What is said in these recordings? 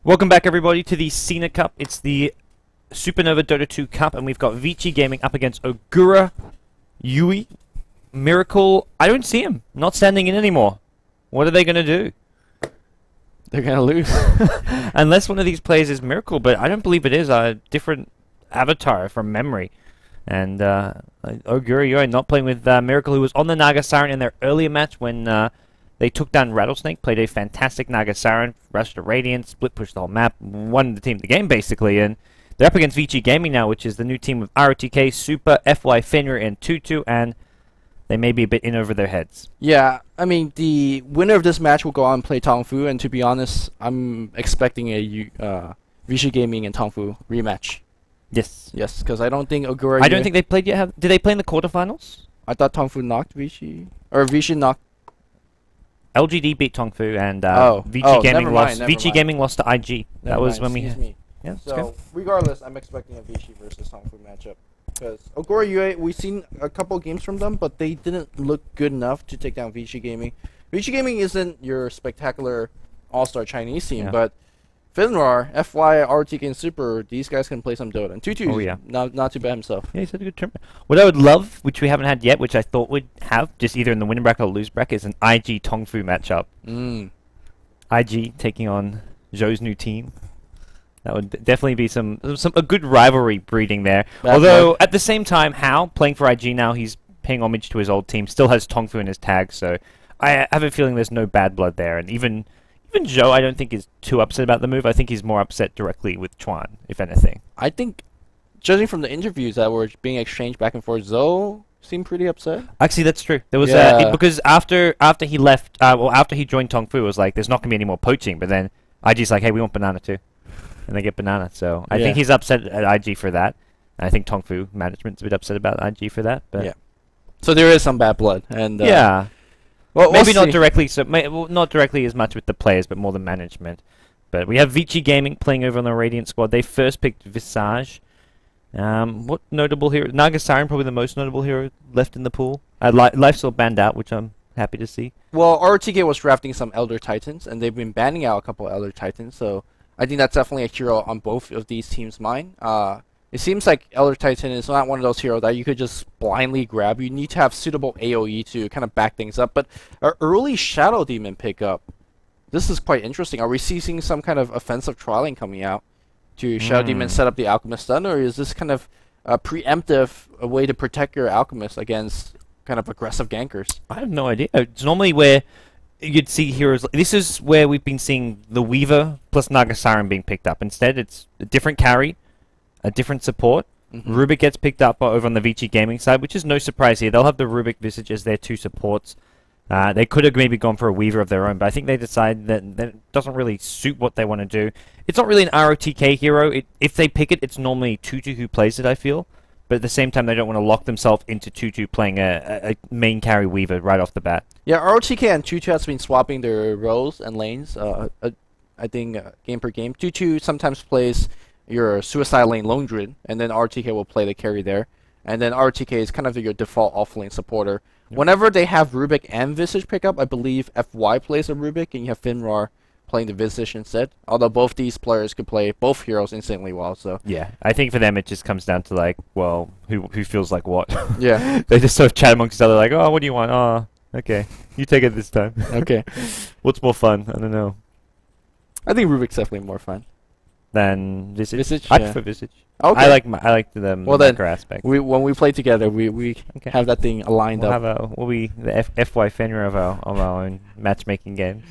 Welcome back, everybody, to the SinaCup. It's the Supernova Dota 2 Cup, and we've got Vici Gaming up against OguraYui. Miracle, I don't see him. Not standing in anymore. What are they going to do? They're going to lose. Unless one of these players is Miracle, but I don't believe it is. A different avatar from memory. And OguraYui not playing with Miracle, who was on the Naga Siren in their earlier match when they took down Rattlesnake, played a fantastic Naga Siren, rushed to Radiant, split pushed the whole map, won the team the game basically, and they're up against Vici Gaming now, which is the new team with ROTK, Super, FY, Fenrir, and Tutu, and they may be a bit in over their heads. Yeah, I mean, the winner of this match will go on and play Tongfu, and to be honest, I'm expecting a Vici Gaming and Tongfu rematch. Yes. Yes, because I don't think OguraYui... I don't think they played yet. Did they play in the quarterfinals? I thought Tongfu knocked Vici. Or Vici knocked... LGD beat Tongfu, and Vici Gaming lost to IG. That was when we... Yeah, so, regardless, I'm expecting a Vici versus Tongfu matchup. Because OguraYui, we've seen a couple games from them, but they didn't look good enough to take down Vici Gaming. Vici Gaming isn't your spectacular all-star Chinese team, but Fenrir, FY, RTK, and Super, these guys can play some Dota. And Tutu, not too bad himself. Yeah, he's had a good tournament. What I would love, which we haven't had yet, which I thought we'd have, just either in the winning bracket or lose bracket, is an IG Tongfu matchup. IG taking on Zhou's new team. That would definitely be a good rivalry breeding there. Although, at the same time, Hao, playing for IG now, he's paying homage to his old team, still has Tongfu in his tag, so I have a feeling there's no bad blood there. And even Zhou, I don't think is too upset about the move. I think he's more upset directly with Chuan, if anything. I think, judging from the interviews that were being exchanged back and forth, Zhou seemed pretty upset. Actually, that's true. There was because after he left, after he joined Tongfu, it was like there's not gonna be any more poaching. But then IG's like, hey, we want banana too, and they get banana. So I think he's upset at IG for that. And I think Tongfu management's a bit upset about IG for that. But so there is some bad blood, and well, maybe not directly. So not directly as much with the players, but more the management. But we have Vici Gaming playing over on the Radiant squad. They first picked Visage. What notable hero? Naga Siren, probably the most notable hero left in the pool. Lifesteal banned out, which I'm happy to see. Well, RTK was drafting some Elder Titans, and they've been banning out a couple of Elder Titans. So I think that's definitely a hero on both of these teams' mind. It seems like Elder Titan is not one of those heroes that you could just blindly grab. You need to have suitable AoE to kind of back things up. But our early Shadow Demon pickup, this is quite interesting. Are we seeing some kind of offensive trialing coming out to Shadow Demon set up the Alchemist stun, or is this kind of a preemptive way to protect your Alchemist against kind of aggressive gankers? I have no idea. It's normally where you'd see heroes. This is where we've been seeing the Weaver plus Naga Siren being picked up. Instead, it's a different carry, a different support. Rubik gets picked up over on the Vici Gaming side, which is no surprise here. They'll have the Rubik Visage as their two supports. They could have maybe gone for a Weaver of their own, but I think they decided that it doesn't really suit what they want to do. It's not really an ROTK hero. If they pick it, it's normally Tutu who plays it, I feel. But at the same time, they don't want to lock themselves into Tutu playing a main carry Weaver right off the bat. Yeah, ROTK and Tutu has been swapping their roles and lanes, I think, game per game. Tutu sometimes plays your Suicide Lane Lone Druid, and then RTK will play the carry there. And then RTK is kind of your default off-lane supporter. Whenever they have Rubik and Visage pickup, I believe FY plays a Rubik, and you have Fenrir playing the Visage instead. Although both these players could play both heroes instantly well, so... Yeah, I think for them it just comes down to, like, well, who feels like what. Yeah. They just sort of chat amongst each other, like, oh, what do you want? Oh, okay. You take it this time. Okay. What's more fun? I don't know. I think Rubik's definitely more fun than Visage. I prefer Visage. Okay. I like the macro aspect. When we play together, we have that thing aligned up. We'll be the FY Fenrir of our own matchmaking games.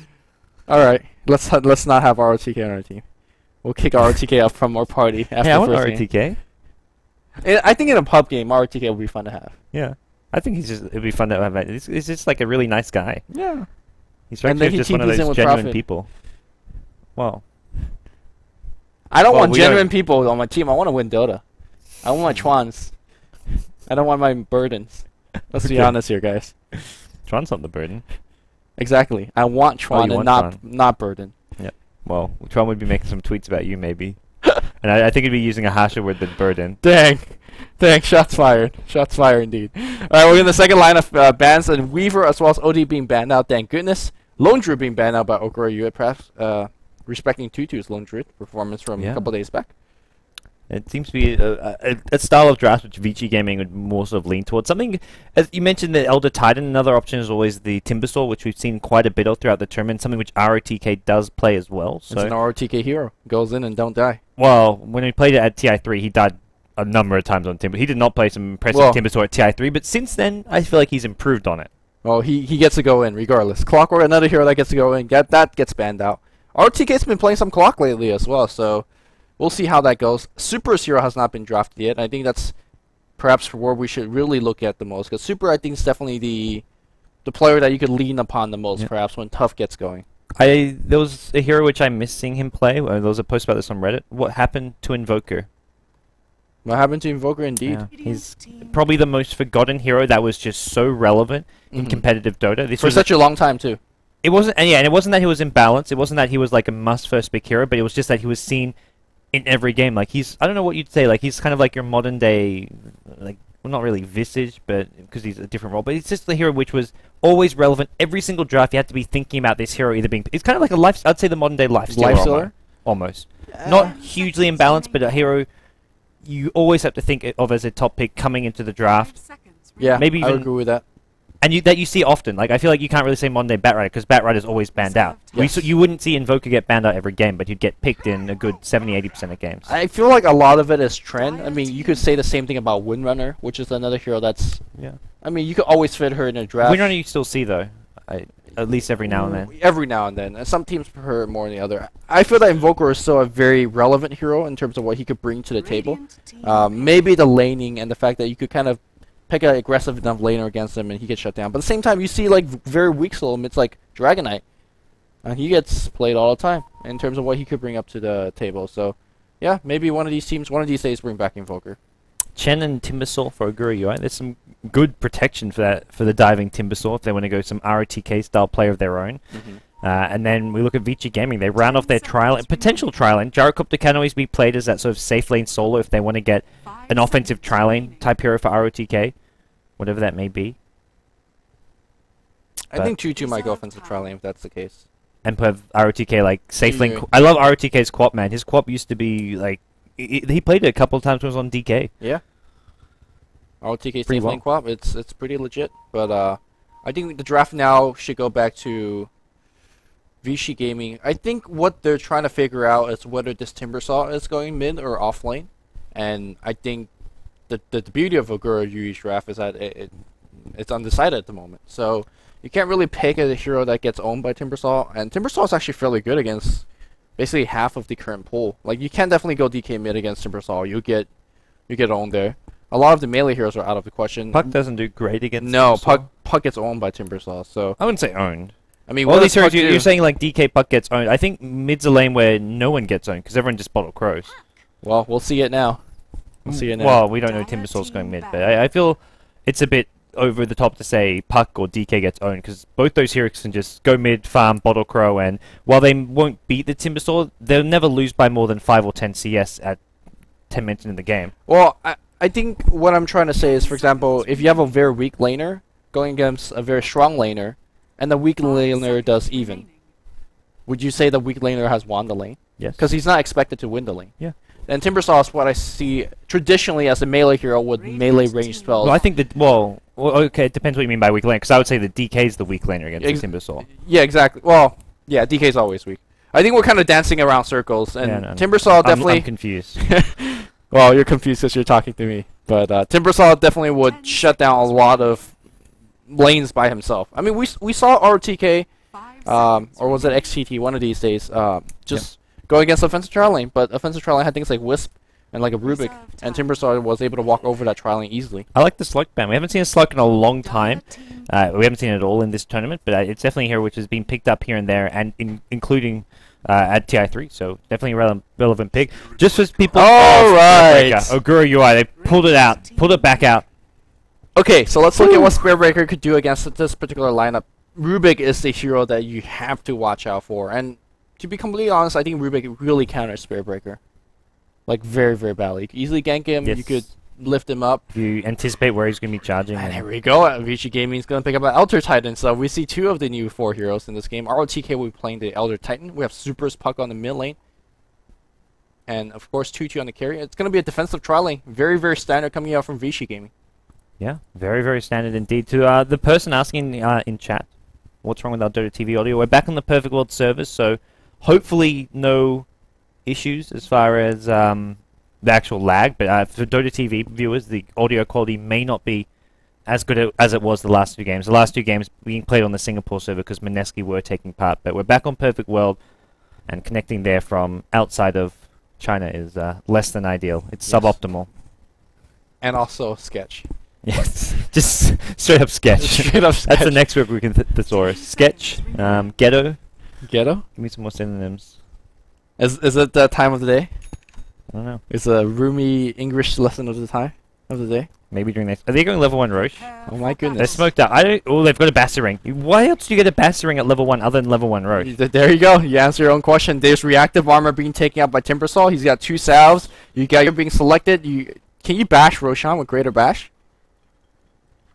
All right, let's not have ROTK on our team. We'll kick ROTK up from our party after the first ROTK. game. I think in a pub game, ROTK will be fun to have. Yeah, I think it'd be fun to have. He's just like a really nice guy. Yeah, he's just one of those genuine people. Well. I don't want genuine people on my team. I want to win Dota. I want my Chuans. I don't want my burdens. Let's be honest here, guys. Chuan's not the burden. Exactly. I want Chuan and not burden. Yeah. Well, Chuan would be making some tweets about you, maybe. And I think he'd be using a harsher word than burden. Dang. Shots fired. Shots fired, indeed. All right, we're in the second line of bans, and Weaver as well as OD being banned out. Thank goodness. Lone Druid being banned out by OguraYui, perhaps. respecting Tutu's lone druid performance from a couple days back. It seems to be a style of draft which Vici Gaming would more sort of lean towards. Something, as you mentioned, the Elder Titan. Another option is always the Timbersaw, which we've seen quite a bit of throughout the tournament. Something which ROTK does play as well. So it's an ROTK hero. Goes in and don't die. Well, when he played it at TI3, he died a number of times on Timber. He did not play some impressive Timbersaw at TI3, but since then, I feel like he's improved on it. Well, he gets to go in regardless. Clockwork, another hero that gets to go in. That gets banned out. ROTK's been playing some Clock lately as well, so we'll see how that goes. Super's hero has not been drafted yet. I think that's perhaps where we should really look at the most, because Super, I think, is definitely the player that you could lean upon the most, perhaps, when Tough gets going. There was a hero which I missed seeing him play. There was a post about this on Reddit. What happened to Invoker? What happened to Invoker, indeed? Yeah. He's probably the most forgotten hero that was just so relevant in competitive Dota. This for was such a long time, too. It wasn't, and it wasn't that he was imbalanced. It wasn't that he was like a must-first pick hero, but it was just that he was seen in every game. Like I don't know what you'd say. Like he's kind of like your modern day, like well, not really Visage, but because he's a different role. But it's just the hero which was always relevant. Every single draft, you had to be thinking about this hero either being. It's kind of like a life. I'd say the modern day life stealer. Almost. Not hugely imbalanced, but a hero you always have to think of as a top pick coming into the draft. Yeah, maybe even, I would agree with that. And that you see often. Like I feel like you can't really say modern day Batrider because Batrider's always banned out. Yes. You wouldn't see Invoker get banned out every game, but you'd get picked in a good 70-80% of games. I feel like a lot of it is trend. I mean, you could say the same thing about Windrunner, which is another hero that's. Yeah. I mean, you could always fit her in a draft. Windrunner you still see though, at least every now and then. Every now and then. And some teams prefer it more than the other. I feel that Invoker is still a very relevant hero in terms of what he could bring to the table. Maybe the laning and the fact that you could kind of pick an aggressive enough laner against him and he gets shut down. But at the same time, you see like very weak soul it's like Dragonite. He gets played all the time in terms of what he could bring up to the table. So, yeah, maybe one of these teams, one of these days, bring back Invoker. Chen and Timbersaw for OguraYui. There's some good protection for the diving Timbersaw if they want to go some ROTK style play of their own. And then we look at Vici Gaming. They round off their potential trial lane. Gyrocopter can always be played as that sort of safe lane solo if they want to get an offensive trial lane type hero for ROTK, whatever that may be. I think Tutu might go offensive trial lane if that's the case. And put ROTK like safe lane. I love ROTK's Quap, man. His Quap used to be like he played it a couple of times when it was on DK. Yeah. ROTK safe lane Quap, it's pretty legit. But I think the draft now should go back to Vici Gaming. I think what they're trying to figure out is whether this Timbersaw is going mid or off lane. And I think the beauty of OguraYui's draft is that it's undecided at the moment. So you can't really pick a hero that gets owned by Timbersaw. And Timbersaw is actually fairly good against basically half of the current pool. Like you can definitely go DK mid against Timbersaw. You get owned there. A lot of the melee heroes are out of the question. Puck doesn't do great against Timbersaw. Puck gets owned by Timbersaw. So I wouldn't say owned. I mean, all these heroes you're saying like DK Puck gets owned. I think mid's a lane where no one gets owned because everyone just bottle crows. Well, we'll see it now. We'll see it now. Well, we don't know Timbersaw's going mid, but I feel it's a bit over the top to say Puck or DK gets owned because both those heroes can just go mid, farm, bottle crow, and while they won't beat the Timbersaw, they'll never lose by more than 5 or 10 CS at 10 minutes in the game. Well, I think what I'm trying to say is, for example, if you have a very weak laner going against a very strong laner, and the weak laner does even, would you say the weak laner has won the lane? Yes. Because he's not expected to win the lane. Yeah. And Timbersaw is what I see traditionally as a melee hero with melee range spells. Well, I think that, well, okay, it depends what you mean by weak laner, because I would say that DK is the weak laner against the Timbersaw. Yeah, exactly. Well, yeah, DK is always weak. I think we're kind of dancing around circles, and Timbersaw definitely... I'm confused. Well, you're confused because you're talking to me. But Timbersaw definitely would shut down a lot of lanes by himself. I mean, we saw RTK, or was it XTT, one of these days, just go against offensive trial lane, but offensive trial lane had things like Wisp and like a Rubik, and Timbersaw was able to walk over that trial lane easily. I like the Slug ban. We haven't seen a Slug in a long time. We haven't seen it at all in this tournament, but it's definitely here which has been picked up here and there, and including at TI3, so definitely a relevant pick. Just for people... Alright! OguraYui, they pulled it back out. Okay, so let's look at what Spearbreaker could do against this particular lineup. Rubik is the hero that you have to watch out for, and to be completely honest, I think Rubik really counters Spearbreaker. Like, very, very badly. You could easily gank him, you could lift him up. You anticipate where he's going to be charging. And here we go. Vici Gaming is going to pick up an Elder Titan. So we see 2 of the new 4 heroes in this game. ROTK will be playing the Elder Titan. We have Super's Puck on the mid lane. And of course, 2-2 on the carry. It's going to be a defensive trial lane. Very, very standard coming out from Vici Gaming. Yeah, very, very standard indeed. To the person asking in chat, what's wrong with our Dota TV audio? We're back on the Perfect World servers, so hopefully no issues as far as the actual lag. But for Dota TV viewers, the audio quality may not be as good as it was the last 2 games. The last 2 games being played on the Singapore server because Mineski were taking part. But we're back on Perfect World, and connecting there from outside of China is less than ideal. It's suboptimal. And also Sketch. Yes, just straight up sketch. Straight up sketch. That's the next word we can thesaurus. Sketch, ghetto. Ghetto? Give me some more synonyms. Is it that time of the day? I don't know. It's a roomy English lesson of the time of the day. Maybe during next. Are they going level 1 ROSH? Oh my goodness. They're smoked out. I don't. Oh, they've got a Bassering. Why else do you get a Bassering at level 1 other than level 1 ROSH? There you go. You answer your own question. There's reactive armor being taken out by Timbersaw. He's got 2 salves. You got you're being selected. Can you bash Roshan with Greater Bash?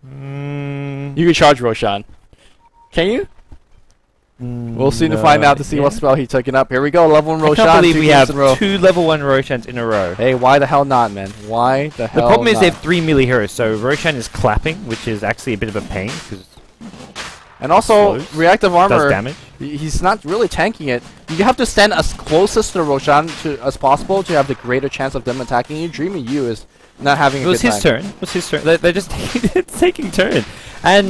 You can charge Roshan. Can you? We'll soon to find out to see what spell he's taking up. Here we go, level 1 Roshan. I can't believe we have 2 level 1 Roshans in a row. Hey, why the hell not, man? Why the hell The problem is not? they have 3 melee heroes, so Roshan is clapping, which is actually a bit of a pain. And also, slows, reactive armor, does damage. He's not really tanking it. You have to stand as closest to Roshan as possible to have the greater chance of them attacking you. Dreamy You is not having a good time. It was his turn. It was his turn. They're just taking turn. And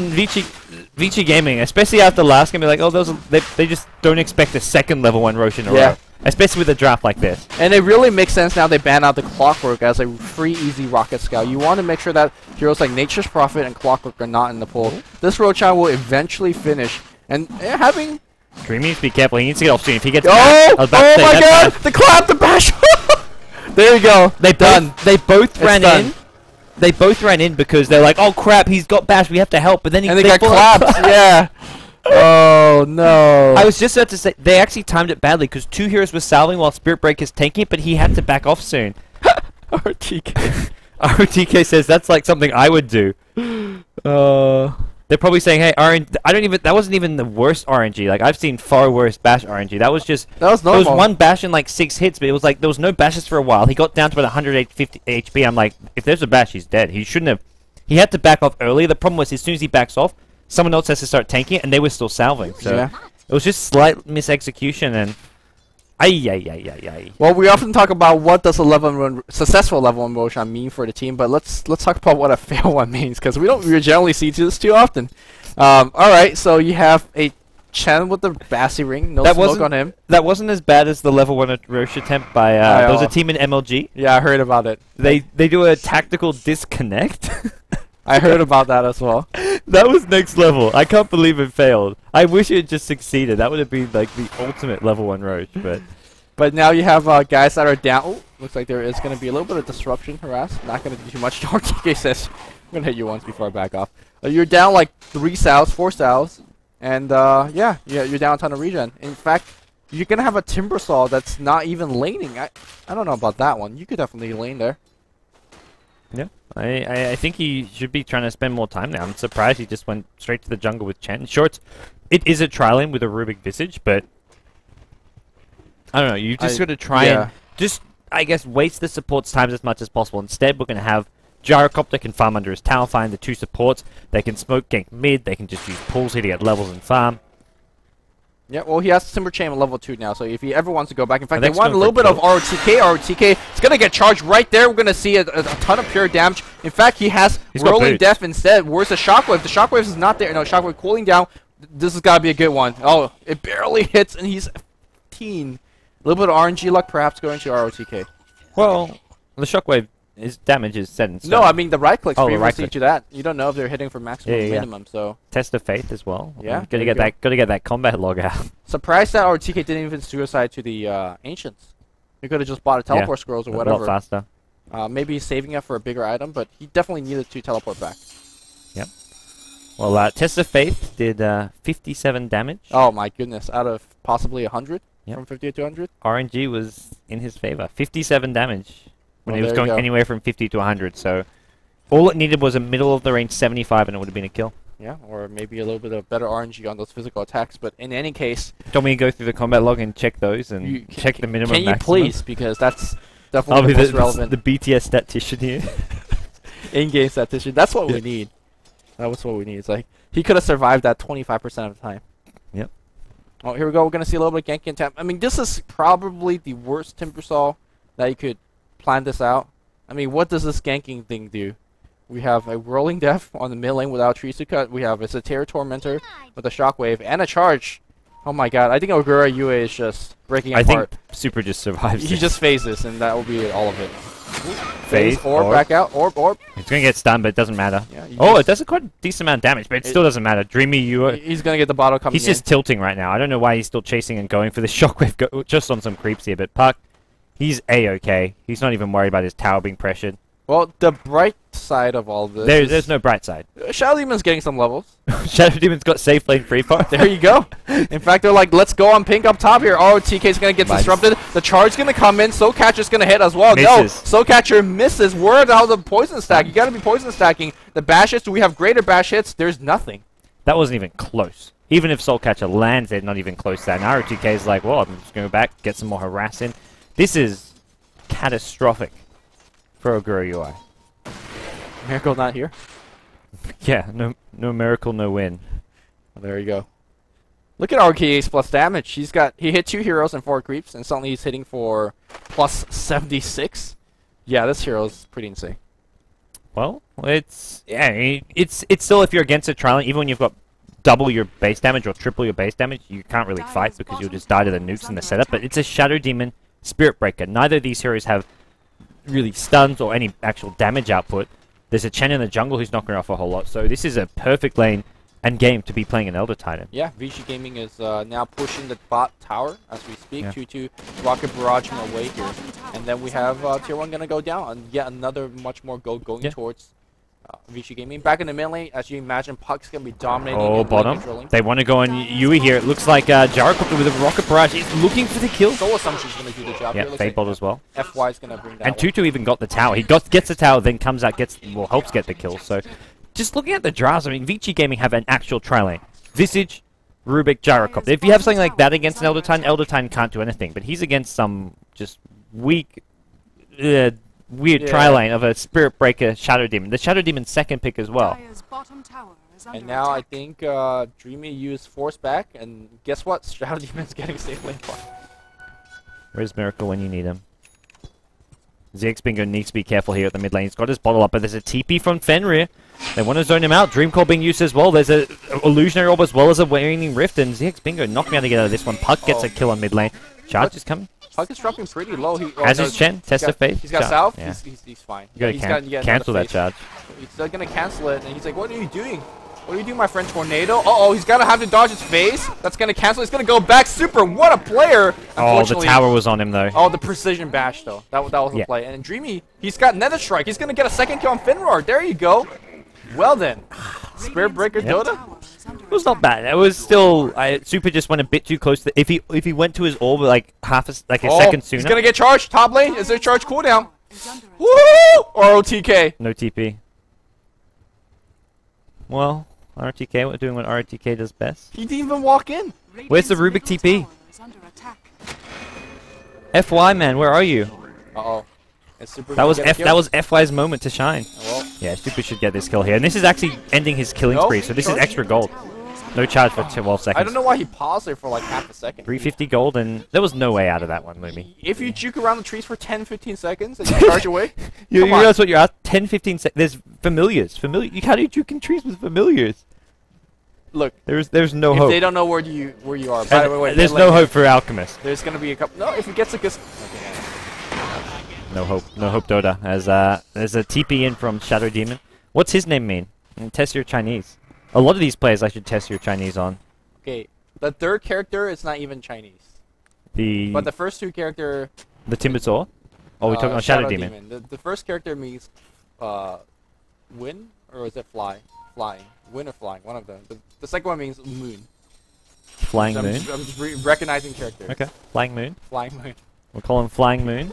Vici Gaming, especially after last game, they're like, oh, they just don't expect a second level 1 Rosh in a row. Especially with a draft like this. And it really makes sense now they ban out the Clockwork as a free, easy rocket scout. You want to make sure that heroes like Nature's Prophet and Clockwork are not in the pool. This Roshan will eventually finish. And having... Dreamy needs to be careful. He needs to get off soon. If he gets oh my god! The clap! The bash! There you go. They both ran in. They both ran in because they're like, oh crap, he's got bashed, we have to help. But then they got clapped. Yeah. Oh no. I was just about to say, they actually timed it badly because 2 heroes were salving while Spirit Breaker's tanking it, but he had to back off soon. RTK. RTK says that's like something I would do. They're probably saying, hey, that wasn't even the worst RNG. Like, I've seen far worse bash RNG. That was just... That was normal. There was 1 bash in, like, 6 hits, but it was like, there was no bashes for a while. He got down to about 150 HP. I'm like, if there's a bash, he's dead. He shouldn't have... He had to back off early. The problem was, as soon as he backs off, someone else has to start tanking it, and they were still salving. So, it was just slight misexecution, and... Well, we often talk about what does a successful level 1 Roshan mean for the team, but let's talk about what a fail one means, because we generally see this too often. All right, so you have a Chen with the Bassy Ring, no smoke on him. That wasn't as bad as the level 1 Rosh attempt by there was a team in MLG. Yeah, I heard about it. They do a tactical disconnect. I heard about that as well. That was next level. I can't believe it failed. I wish it just succeeded. That would have been like the ultimate level 1 Rosh, but now you have guys that are down. Oh, looks like there is going to be a little bit of disruption, harass. Not going to do too much. RTK says, I'm going to hit you once before I back off. You're down like 3 salves, 4 salves, and yeah, you're down a ton of regen. In fact, you're going to have a Timbersaw that's not even laning. I don't know about that one. You could definitely lane there. Yeah, I think he should be trying to spend more time now. I'm surprised he just went straight to the jungle with Chen. Sure, it is a trialing with a Rubik Visage, but I don't know. You just got to try and just, I guess, waste the support's times as much as possible. Instead, we're going to have Gyrocopter can farm under his tower, find the 2 supports. They can smoke gank mid. They can just use pulls here to get levels and farm. Yeah, well, he has Timber Chain at level 2 now, so if he ever wants to go back... In fact, they want a little bit of ROTK. ROTK is going to get charged right there. We're going to see a ton of pure damage. In fact, he has Rolling Death instead. Where's the Shockwave? The Shockwave is not there. No, Shockwave cooling down. This has got to be a good one. Oh, it barely hits, and he's 15. A little bit of RNG luck perhaps going to ROTK. Well, the Shockwave... His damage is set in stone. No, I mean the right click. Oh, the right click. To that. You don't know if they're hitting for maximum or minimum. So test of faith as well. Yeah, gotta get that combat log out. Surprised that RTK didn't even suicide to the ancients. He could have just bought a teleport scrolls or whatever. A lot faster. Maybe saving it for a bigger item, but he definitely needed to teleport back. Yep. Well, test of faith did 57 damage. Oh my goodness! Out of possibly 100 from 50 to 100. RNG was in his favor. 57 damage. when Well, he was there going you go. anywhere from 50 to 100. So all it needed was a middle of the range 75, and it would have been a kill. Yeah, or maybe a little bit of better RNG on those physical attacks. But in any case, Do you want me to go through the combat log and check those and you check the minimum? Can you maximum? please? Because that's I'll definitely be the most relevant the BTS statistician here. in-game statistician. That's what we need. That was what we need. It's like he could have survived that 25% of the time. Yep. Oh, here we go. We're gonna see a little bit of ganking tap. I mean, this is probably the worst Timbersaw that you could plan this out. I mean, what does this ganking thing do? We have a rolling death on the mid lane without trees to cut. We have a Satira Tormentor with a shockwave and a charge. Oh my god, I think OguraYui is just breaking I apart. think Super just survives. He just phases, and that will be all of it. Phase, orb, back out, orb. He's gonna get stunned, but it doesn't matter. Yeah, Oh, it does a quite decent amount of damage, but it still doesn't matter. DreamyYui, he's gonna get the bottle coming he's just tilting right now. I don't know why he's still chasing and going for the shockwave just on some creeps here, but Puck, he's A-okay. He's not even worried about his tower being pressured. Well, the bright side of all this There's no bright side. Shadow Demon's getting some levels. Shadow Demon's got safe lane free fire. There you go. In fact, they're like, let's go on pink up top here. Oh, TK's going to get disrupted. The charge going to come in. Soulcatcher's going to hit as well. Misses. No, Soulcatcher misses. Word out of the poison stack. You got to be poison stacking. The bash hits, do we have greater bash hits? There's nothing. That wasn't even close. Even if Soulcatcher lands it, not even close to that. And ROTK is like, well, I'm just going to go back, get some more harass in. This is catastrophic for OguraYui. Miracle not here. Yeah, no miracle, no win. Well, there you go. Look at RKA's plus damage. He hit 2 heroes and 4 creeps, and suddenly he's hitting for plus 76. Yeah, this hero is pretty insane. Well, it's still, if you're against a trial, even when you've got double your base damage or triple your base damage, you can't really fight because you'll just die to the nukes in the setup. But it's a Shadow Demon Spirit Breaker. Neither of these heroes have really stuns or any actual damage output. There's a Chen in the jungle who's knocking off a whole lot, so this is a perfect lane and game to be playing an Elder Titan. Yeah, Vici Gaming is now pushing the bot tower as we speak. 2-2 rocket barraging away here. And then we have Tier 1 going to go down, and yet another much more going towards Vici Gaming. Back in the mid lane, as you imagine, Puck's going to be dominating. Oh, bottom. They want to go on Yui here. It looks like Gyrocopter with a rocket barrage. He's looking for the kill. Soul Assumption's going to do the job. Yeah, Fadebolt as well. FY's going to bring that And Tutu even got the tower. He gets the tower, then comes out, helps get the kill. So, just looking at the drafts, I mean, Vici Gaming have an actual tri-lane. Visage, Rubik, Gyrocopter. If you have something like that against an Elder Titan can't do anything. But he's against some just weak, weird tri-lane of a Spirit Breaker Shadow Demon. The Shadow Demon's second pick as well. And now I think DreamyYui is forced back, and guess what? Shadow Demon's getting safe lane far. Where's Miracle when you need him? ZX Bingo needs to be careful here at the mid lane. He's got his bottle up, but there's a TP from Fenrir. They want to zone him out. Dream Core being used as well. There's a Illusionary Orb as well as a Waning Rift, and ZX Bingo knocking out to get out of this one. Puck gets a kill on mid lane. Charge is coming. Puck is dropping pretty low. As is Chen. Test of Faith. He's got South. Yeah. He's fine. You gotta cancel that charge. He's still gonna cancel it, and he's like, "What are you doing? What are you doing, my friend Tornado?" Uh-oh, he's gonna have to dodge his face. That's gonna cancel. He's gonna go back. Super. What a player! Oh, the tower was on him though. Oh, the precision bash though. That was the play. And Dreamy, he's got Nether Strike. He's gonna get a second kill on Finroar. There you go. Well then, Spirit Breaker Dota. It was not bad. It was still Super just went a bit too close. If he went to his orb like a second sooner. He's gonna get charged. Top lane. Is there charge cooldown? Woo! ROTK. No TP. Well, ROTK doing what ROTK does best. He didn't even walk in. Where's the Rubik TP? FY man, where are you? Uh-oh. That was FY's moment to shine. Well. Yeah, Super should get this kill here. And this is actually ending his killing spree, so this is extra gold. No charge for 12 seconds. I don't know why he paused there for like half a second. 350 gold, and there was no way out of that one, Lumi. If you juke around the trees for 10-15 seconds and you charge away, you realize what you're at? 10-15 seconds. There's familiars. How do you juke in trees with familiars? Look, there's no hope. If they don't know where you are, by the way, there's no hope for Alchemist. There's gonna be a couple. No, if he gets a good. No hope, Dota. As there's a TP in from Shadow Demon. What's his name mean? Test your Chinese. A lot of these players I should test your Chinese on. Okay, the third character is not even Chinese. But the first two character. The Timbersaw? Oh, we're talking about Shadow Demon. The first character means win, or is it fly? Flying. Win or flying, one of them. The second one means moon. Flying Moon? I'm just recognizing characters. Okay, Flying Moon. Flying Moon. We'll call him Flying Moon.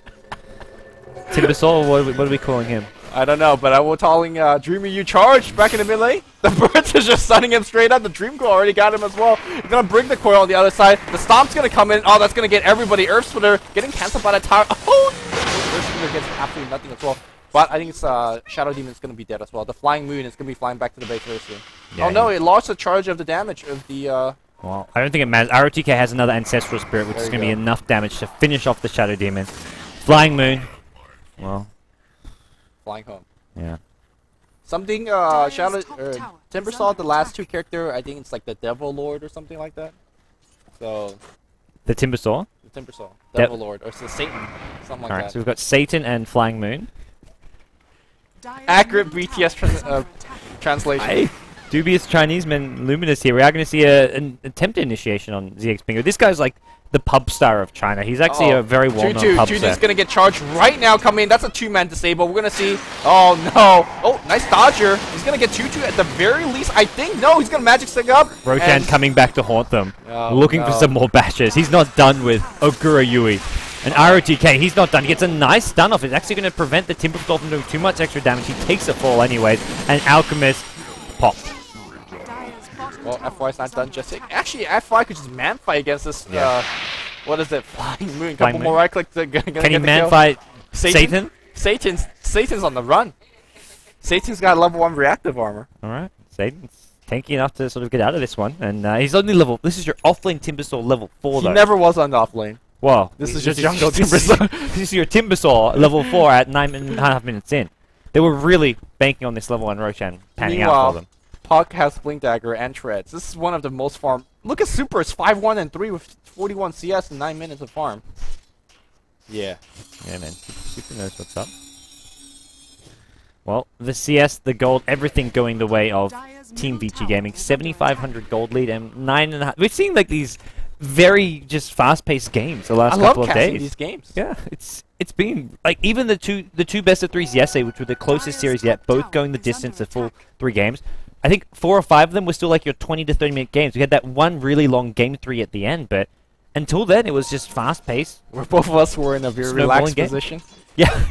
Timbersaw, what are we calling him? I don't know, but I was calling DreamYu charge back in the mid lane. The birds are just stunning him straight up. The Dream Coil already got him as well. He's gonna bring the coil on the other side. The Stomp's gonna come in. Oh, that's gonna get everybody. Earth Splitter getting cancelled by the tower. Oh! Earth Splitter gets absolutely nothing as well. But I think it's Shadow Demon's gonna be dead as well. The Flying Moon is gonna be flying back to the base very soon. Yeah, oh no, it lost the charge of the damage of the Well, I don't think it matters. ROTK has another Ancestral Spirit, which is going to be enough damage to finish off the Shadow Demon. Flying Moon. Well. Flying home. Yeah. Something, Shadow, Timbersaw, the last two character, I think it's like the Devil Lord or something like that. So. The Timbersaw? The Timbersaw. Devil Lord. Or it's the Satan. Something like Alright, that. so we've got Satan and Flying Moon. Accurate BTS translation. Hey. Dubious Chinese man Luminous here. We are going to see an attempted initiation on ZX Bingo. This guy's like the pub star of China. He's actually a very well-known pub star. Chuju's going to get charged right now. Coming in. That's a two-man disable. We're going to see. Oh, no. Oh, nice dodger. He's going to get Chuju at the very least. I think. No, he's going to magic stick up. Roshan coming back to haunt them. Looking for some more bashes. He's not done with OguraYui. And ROTK, he's not done. He gets a nice stun off. It's actually going to prevent the Timbersaw from doing too much extra damage. He takes a fall anyways. And Alchemist pops. Well, FY's not done just yet. Actually, FY could just man fight against this, what is it, Flying Moon. Couple more right clicks to get Can he man fight Satan? Satan's on the run. Satan's got level 1 reactive armor. Alright, Satan's tanky enough to sort of get out of this one. And he's only level, this is your offlane Timbersaw level 4 though. He never was on the offlane. Wow. This is just jungle Timbersaw. This is your Timbersaw level 4 at 9.5 minutes in. They were really banking on this level 1 Roshan panning out for them. Puck has Blink Dagger and Treads. This is one of the most farm. Look at Super. It's 5-1 and 3 with 41 CS and 9 minutes of farm. Yeah. Yeah, man. Super knows what's up. Well, the CS, the gold, everything going the way of Team Vici Gaming. 7,500 gold lead and 9.5. We've seen like these very just fast-paced games the last couple of days. I love these games. Yeah, it's been like even the two best of threes yesterday, which were the closest series yet, both going the distance, the full 3 games. I think 4 or 5 of them were still like your 20 to 30 minute games. We had that one really long game 3 at the end, but until then it was just fast paced. Where both of us were in a very relaxed position. Yeah,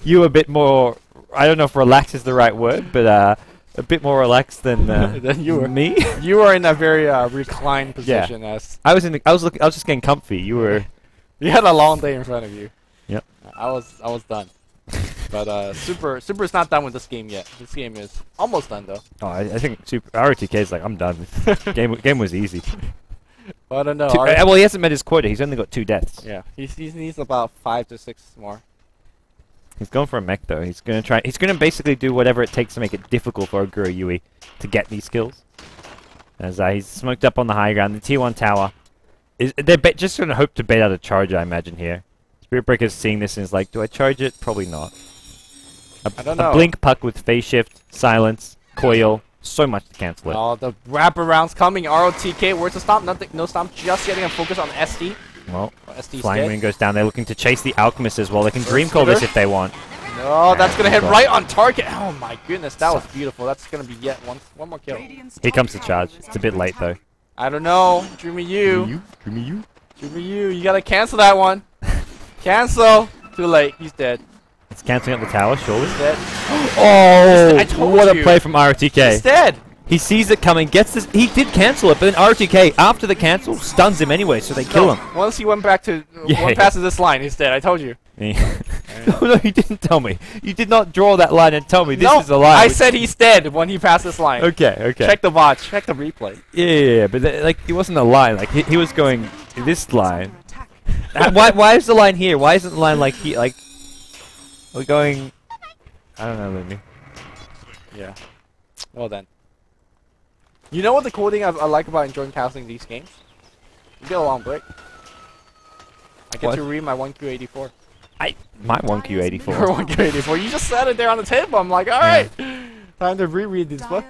you were a bit more. I don't know if relaxed is the right word, but a bit more relaxed than you were. Me. You were in a very reclined position. Yeah. I was just getting comfy. You were. You had a long day in front of you. Yep. I was done. But Super's not done with this game yet. This game is almost done though. Oh, I think Super ROTK is like, I'm done. game was easy. Well, I don't know. Well, he hasn't met his quota. He's only got 2 deaths. Yeah, he needs about 5 to 6 more. He's going for a mech though. He's gonna basically do whatever it takes to make it difficult for OguraYui to get these kills. As he's smoked up on the high ground, the T1 tower. They're just gonna hope to bait out a charge, I imagine here. Spirit Breaker's seeing this and is like, do I charge it? Probably not. I don't know. A blink puck with phase shift, silence, coil, so much to cancel it. Oh, the wraparounds coming. ROTK, where's the stomp? Nothing, no stomp. Just getting a focus on SD. Well, Flying Moon goes down. They're looking to chase the Alchemist as well. They can Dream Call this if they want. No, that's gonna hit right on target. Oh my goodness, that was beautiful. That's gonna be yet one more kill. Here comes the charge. It's a bit late though. I don't know. DreamYu. DreamYu, you gotta cancel that one. Cancel. Too late. He's dead. It's canceling out the tower, surely. He's dead. Oh, what a play from ROTK. He's dead. He sees it coming, gets this. He did cancel it, but then ROTK, after the cancel, stuns him anyway, so they kill him. Once he went back to one passes this line, he's dead. I told you. No, you didn't tell me. You did not draw that line and tell me this is a line. I said he's dead when he passed this line. Okay. Check the watch. Check the replay. Yeah, but like it wasn't a line. Like he was going this line. Why is the line here? Why isn't the line like here? Like we're going. I don't know, Lumi. Yeah. Well then. You know what the cool thing I like about enjoying casting these games? You get a long break. I get to read my 1Q84. My 1Q84. Your 1Q84. You just sat it there on the table. I'm like, alright. Time to reread this book.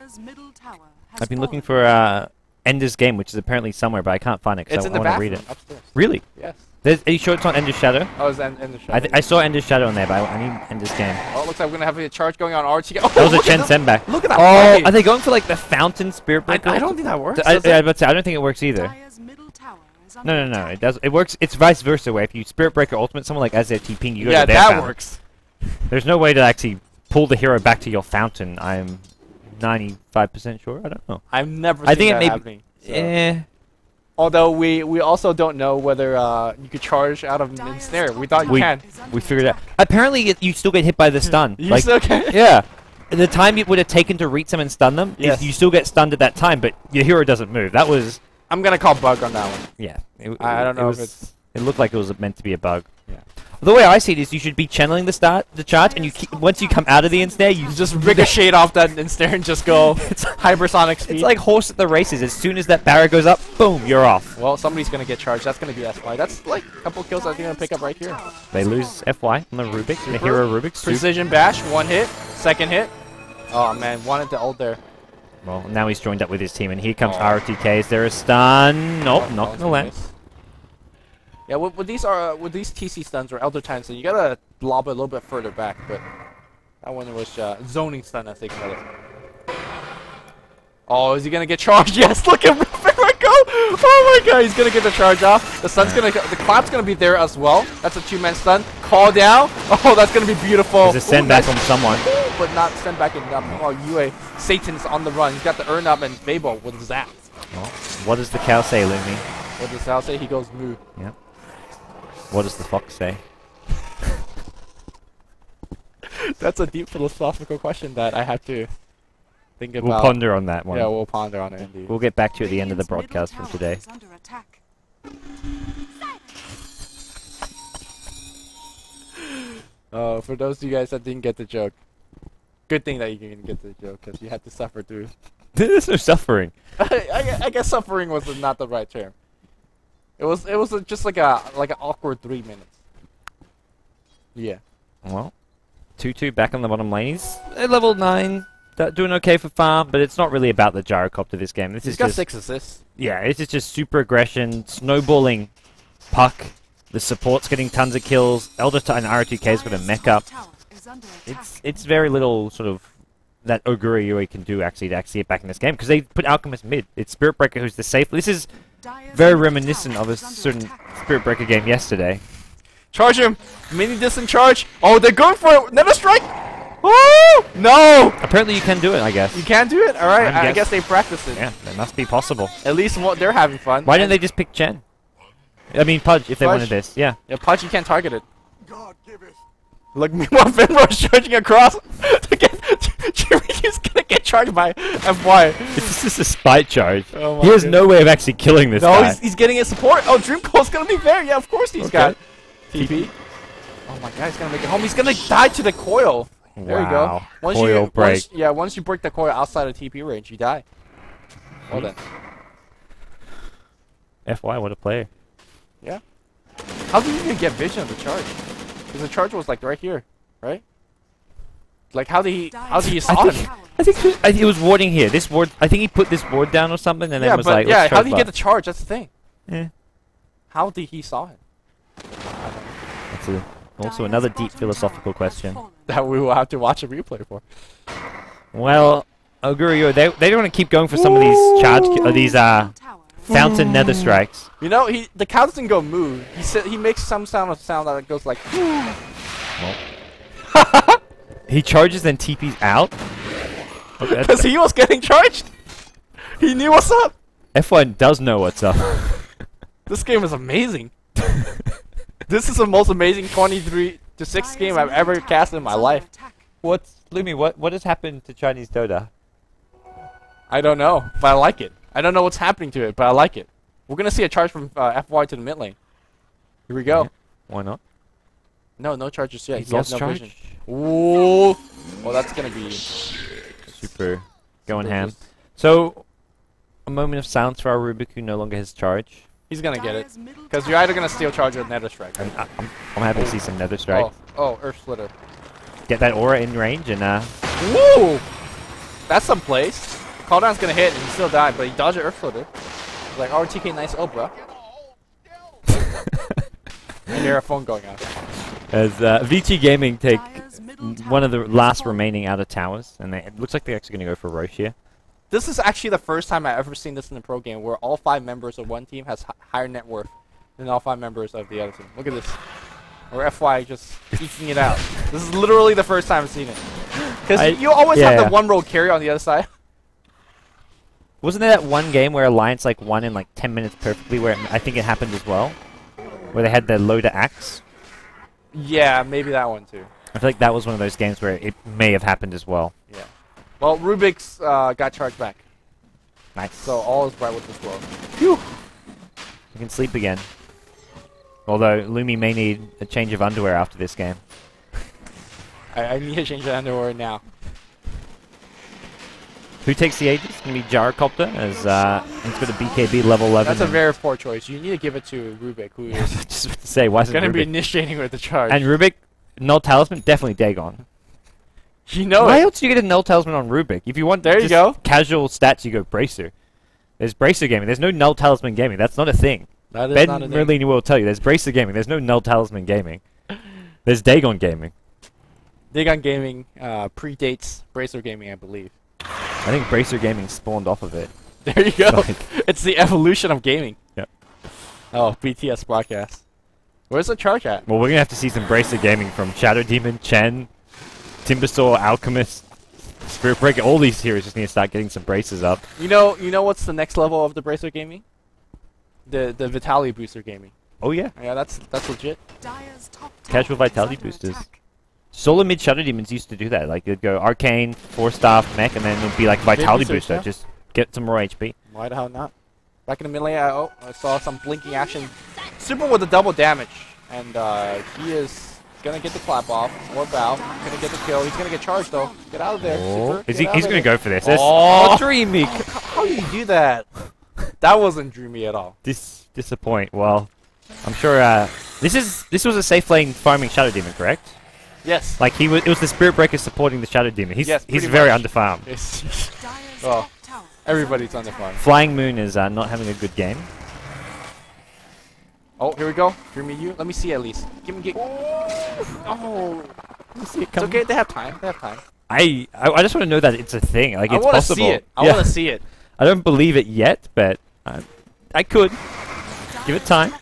I've been looking for Ender's Game, which is apparently somewhere, but I can't find it because I want to read it. Upstairs. Really? Yes. Are you sure it's on Ender's Shadow? Oh, it's Ender's Shadow. I saw Ender's Shadow in there, but I need Ender's Game. Oh, it looks like we're going to have a charge going on RTK. Oh, that was a Chen Senback. Look at that. Oh, are they going for like the Fountain Spirit Breaker? I don't think that works. I don't think it works either. No. It does. It works. It's vice versa. Where if you Spirit Breaker ultimate someone like as they're TPing, you go Yeah, to their that fountain. works. There's no way to actually pull the hero back to your fountain. I'm 95% sure. I don't know. I've never I seen think that it may happening. So. Yeah. Although we also don't know whether you could charge out of an ensnare. We thought you can. We figured out. Apparently, you still get hit by the stun. You still can? Yeah. The time it would have taken to reach them and stun them, Yes. is you still get stunned at that time, but your hero doesn't move. That was... I'm gonna call bug on that one. Yeah. I don't know it if it's... It looked like it was meant to be a bug. Yeah. The way I see it is you should be channeling the charge, and once you come out of the ensnare, you Just ricochet off that ensnare and just go hypersonic speed. It's like horse at the races. As soon as that barrier goes up, boom, you're off. Well, somebody's gonna get charged. That's gonna be SY. That's like a couple kills I think I'm gonna pick up right here. They lose FY on the Rubik, the hero Rubik. Precision bash, one hit, second hit. Oh man, wanted to ult there. Well, now he's joined up with his team, and here comes ROTK. Is there a stun? Nope, not gonna land. Yeah, with these TC stuns or Elder Titans, you gotta lob it a little bit further back, but that one was zoning stun, as they call it. Oh, is he gonna get charged? Yes, look at Rivera go! Oh my god, he's gonna get the charge off. The clap's gonna be there as well. That's a 2-man stun. Call down. Oh, that's gonna be beautiful. There's a send back from someone. But not send back in. Oh, UA. Satan's on the run. He's got the Earn Up and Fable with Zap. Well, what does the cow say, Lumi? What does Sal say? He goes moo. Yep. What does the fox say? That's a deep philosophical question that I have to think about. We'll ponder on that one. Yeah, we'll ponder on it indeed. We'll get back to you at the end of the broadcast from today. For those of you guys that didn't get the joke, good thing that you didn't get the joke because you had to suffer through. There's no suffering. I guess suffering was not the right term. It was just like an awkward 3 minutes. Yeah. Well, 2-2 back on the bottom lane. He's at level 9, doing okay for farm, but it's not really about the gyrocopter this game. He's got 6 assists. Yeah, this is just super aggression, snowballing puck. The support's getting tons of kills. Elder Titan ROTK's got a mech up. It's very little sort of that OguraYui can do actually to actually get back in this game because they put Alchemist mid. It's Spirit Breaker who's the safe. This is very reminiscent of a certain Spirit Breaker game yesterday. Charge him! Mini distant charge! Oh, they're going for it! Never strike! Oh! No! Apparently you can do it, I guess. You can do it? Alright, I guess they practiced it. Yeah, that must be possible. At least they're having fun. Why didn't they just pick Chen? I mean, Pudge, if they wanted this, yeah. Yeah, Pudge, you can't target it. God, give it. Look, meanwhile, Finro's charging across. He's gonna get charged by FY. It's just a spite charge. Oh he has no way of actually killing this guy. No, he's getting his support. Oh, Dream Cole's gonna be there. Yeah, of course he's got TP. Oh my god, he's gonna make it home. He's gonna die to the coil. There you go. Coil break. Once you break the coil outside of TP range, you die. Well then. FY, what a player. Yeah. How did you even get vision of the charge? Because the charge was like right here, right? Like how did he saw him? I think he was warding here. This ward, I think he put this ward down or something, and then was like, yeah. How did he get the charge? That's the thing. Yeah. How did he saw him? That's also another deep philosophical question that we will have to watch a replay for. Well, OguraYui, they don't want to keep going for some of these fountain nether strikes. You know, the cow doesn't go moo. He makes some sound that goes like. Well. He charges then TP's out. Because he was getting charged. He knew what's up. F1 does know what's up. This game is amazing. This is the most amazing 23-6 game I've ever cast in my life. Lumi, what has happened to Chinese Dota? I don't know, but I like it. I don't know what's happening to it, but I like it. We're gonna see a charge from FY to the mid lane. Here we go. Yeah. Why not? No charges yet. He has no vision. Ooh. Well, that's gonna be super going ham. So, a moment of silence for our Rubik who no longer has charge. He's gonna get it, because you're either gonna steal charge or nether strike. I'm happy to see some nether strike. Oh, Earth Splitter. Get that aura in range and Woo! That's some place. Call down's gonna hit and he still died, but he dodged an Earth Splitter. He's like, RTK, nice ult, bro. I hear a phone going off. As Vici Gaming take one of the last remaining outer towers, and it looks like they're actually gonna go for ROSH here. This is actually the first time I've ever seen this in a pro game where all 5 members of one team has higher net worth than all 5 members of the other team. Look at this. Or FY just eking it out. This is literally the first time I've seen it. Because you always have the one roll carry on the other side. Wasn't there that one game where Alliance like won in like 10 minutes perfectly? Where I think it happened as well, where they had the loader axe. Yeah, maybe that one too. I feel like that was one of those games where it may have happened as well. Yeah. Well, Rubik's got charged back. Nice. So all is bright with this world. Phew! You can sleep again. Although Lumi may need a change of underwear after this game. I need to change the underwear now. Who takes the Aegis? It's going to be Gyrocopter, as he's got a BKB level 11. That's a very poor choice. You need to give it to Rubik, who is just to say, why isn't going to be Rubik? initiating with the charge. And Rubik, null talisman, definitely Dagon. You know Why it. else do you get a null talisman on Rubik? If you want There you go. casual stats, you go Bracer. There's Bracer gaming. There's no null talisman gaming. That's not a thing. That is Ben not a thing. Merlini will tell you. There's Bracer gaming. There's no null talisman gaming. There's Dagon gaming. Dagon Gaming predates Bracer Gaming, I believe. I think Bracer gaming spawned off of it. There you go. Like- It's the evolution of gaming. Yep. Oh, BTS broadcast. Where's the charge at? Well, we're gonna have to see some Bracer gaming from Shadow Demon, Chen, Timbersaw, Alchemist, Spirit Breaker. All these heroes just need to start getting some braces up. You know what's the next level of the Bracer Gaming? The Vitality Booster Gaming. Oh yeah, Yeah, that's legit. casual Vitality boosters. Solo mid Shadow Demons used to do that. Like they'd go Arcane, 4-staff, Mech, and then it'd be like Vitality boosters, booster. yeah. Just get some more HP. Why the hell not? Back in the mid lane, I saw some blinking action. Super with the double damage. And he is going to get the clap off. Or bow. Going to get the kill. He's going to get charged though. Get out of there. Oh. Super. Is Get he? out He's of gonna there. go for this. Oh, dreamy. How do you do that? That wasn't dreamy at all. Disappoint. Well, I'm sure. This was a safe lane farming Shadow Demon, correct? Yes. Like it was the Spirit Breaker supporting the Shadow Demon. He's Yes, he's pretty very much. underfarmed. It's oh, everybody's on the farm. Flying Moon is not having a good game. Oh, here we go. Dreamy you. Let me see at least. Give me. Oh. See it It's come. okay. They have time. They have time. I just want to know that it's a thing. Like I it's want to possible. see it. I Yeah. want to see it. I don't believe it yet, but I could. Give it time.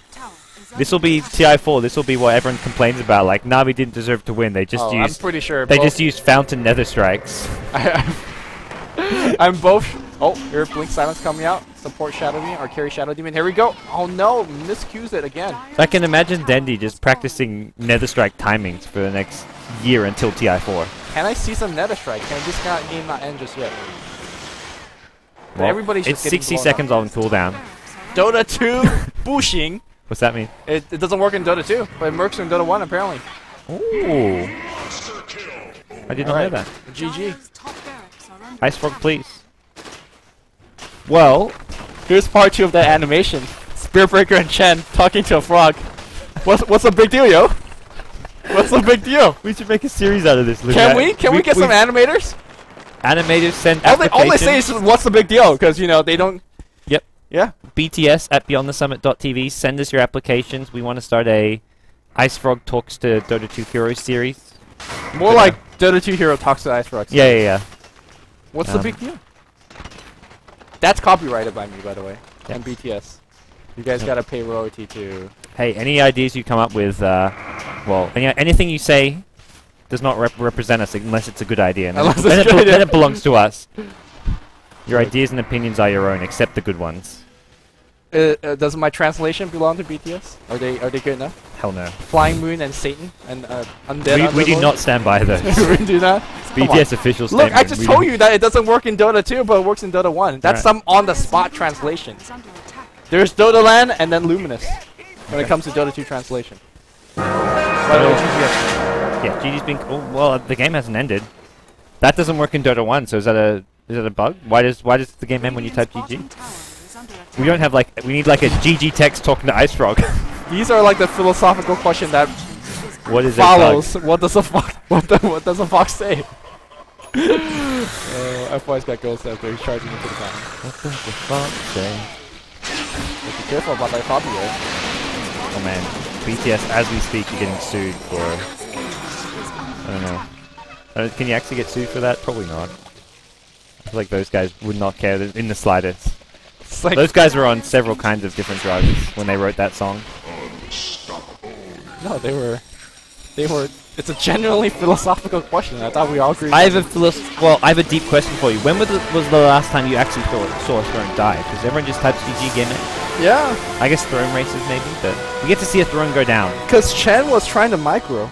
This will be TI4. This will be what everyone complains about. Like Navi didn't deserve to win. They just I'm used. pretty sure. They both- just used Fountain Nether Strikes. I'm both. Oh, here Blink Silence coming out. Support Shadow Demon or carry Shadow Demon. Here we go. Oh no, miscues it again. I can imagine Dendi just practicing Nether Strike timings for the next year until TI4. Can I see some Nether Strike? Can this game not end just yet? But Well, everybody's it's just getting 60 blown seconds up. on cooldown. Dota 2 Bushing. What's that mean? It doesn't work in Dota 2, but it works in Dota 1 apparently. Ooh. I did not know that. GG. Ice Frog, please. Well, Here's part 2 of that animation. Spearbreaker and Chen talking to a frog. What's the big deal, yo? What's the big deal? we should make a series out of this. Luke. Can we? Can we get some animators? animators send All they applications? say is what's the big deal, because you know they don't. Yep. Yeah. BTS at beyondthesummit.tv. Send us your applications. We want to start a Ice Frog Talks to Dota 2 Heroes series. More like Dota 2 Hero talks to Ice Rocks. Yeah. What's the big deal? That's copyrighted by me, by the way. Yeah. And BTS. You guys gotta pay royalty to. Hey, any ideas you come up with, well, anything you say does not represent us unless it's a good idea. And Unless then, it's good, yeah. then it belongs to us. Your ideas and opinions are your own, except the good ones. Does my translation belong to BTS? Are they good enough? Hell no. Flying Moon and Satan and Undead. We do not stand by those. we do not. Come on. BTS official Look, statement. I just we told don't- you that it doesn't work in Dota 2, but it works in Dota 1. That's Right. some on-the-spot translation. There's Dota Land and then Luminous when it comes to Dota 2 translation. By the way, GG. Yeah, GG's been. Oh, well, the game hasn't ended. That doesn't work in Dota 1, so is that a bug? Why does the game end when you type GG? We don't have we need like a GG text talking to Ice Frog. These are like the philosophical question that What is follows. What does a fox? What does a fox say? F1's got ghosts out there. He's charging into the ground. What does the fuck say? Be careful about that copyright. Oh man, BTS as we speak are getting sued for. I don't know. Can you actually get sued for that? Probably not. I feel like those guys would not care in the slightest. It's like, Those guys were on several kinds of different drugs when they wrote that song. no, they were. It's a genuinely philosophical question. I thought we all agreed. I have a deep question for you. When was the last time you actually saw a throne die? Because everyone just types GG Gamer. Yeah. I guess throne races maybe, but we get to see a throne go down. Because Chen was trying to micro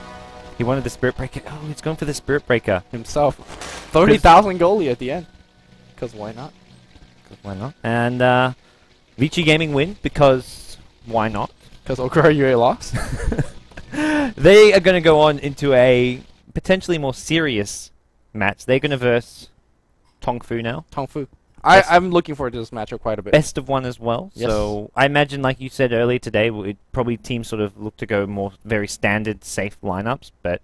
He wanted the Spirit Breaker. Oh, he's going for the Spirit Breaker. himself. 30,000 goalie at the end. Because why not? Why not? And Vici Gaming win because why not? Because OguraYui lost. They are going to go on into a potentially more serious match. They're going to verse Tongfu now. Tongfu. Yes. I'm looking forward to this matchup quite a bit. Best of one as well. Yes. So I imagine, like you said earlier today, probably teams sort of look to go more very standard, safe lineups. But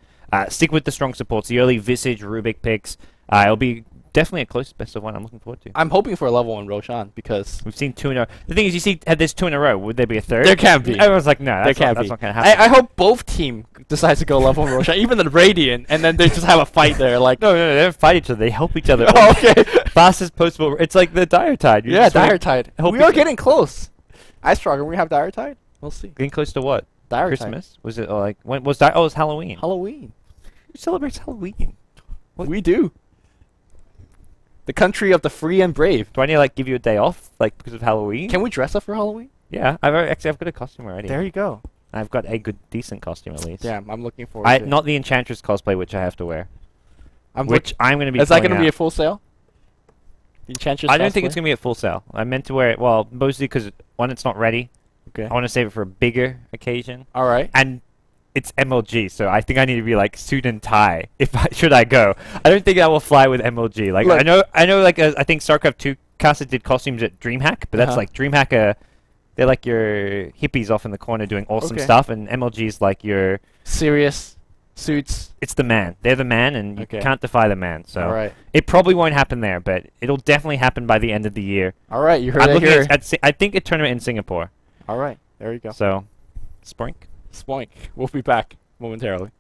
stick with the strong supports. The early Visage, Rubik picks. It'll be definitely a close best of one. I'm looking forward to. I'm hoping for a level 1 Roshan because We've seen 2 in a row. The thing is, you see, there's 2 in a row. Would there be a third? there can't be. Everyone's like, no, that's There not can't going to be. happen. I hope both team decides to go level 1 Roshan, even the Radiant, and then they just have a fight there. Like, No, they don't fight each other. They help each other. oh, okay. Fastest possible. It's like the Dire Tide. You Yeah, just wanna- Dire Tide. help We are each- getting close. Ice Frog, are we have Dire Tide? We'll see. Getting close to what? Dire Christmas? Was it like when was that? Oh, it was Halloween. Tide. Halloween. Who celebrates Halloween? What? We do. The country of the free and brave. Do I need to like give you a day off, like because of Halloween? Can we dress up for Halloween? Yeah, I've got a costume already. There you go. I've got a decent costume at least. Damn, I'm looking forward to it. Not the Enchantress cosplay, which I have to wear. I'm Which I'm going to be. Is that going to be a full sale? Enchantress I don't think it's cosplay? going to be a full sale. I meant to wear it. Well, mostly because one, it's not ready. Okay. I want to save it for a bigger occasion, All right. and it's MLG, so I think I need to be like suit and tie. Should I go? I don't think I will fly with MLG. Like Look. I know. Like I think StarCraft 2 casters did costumes at DreamHack, but that's Uh-huh. like DreamHack. They're like your hippies off in the corner doing awesome Okay. stuff, and MLG is like your. Serious suits. It's the man. They're the man, and you Okay. can't defy the man. So All right. it probably won't happen there, but it'll definitely happen by the end of the year. All right. You heard I'm it looking here. I think a tournament in Singapore. All right. There you go. So, Spoink. Spoink. We'll be back momentarily.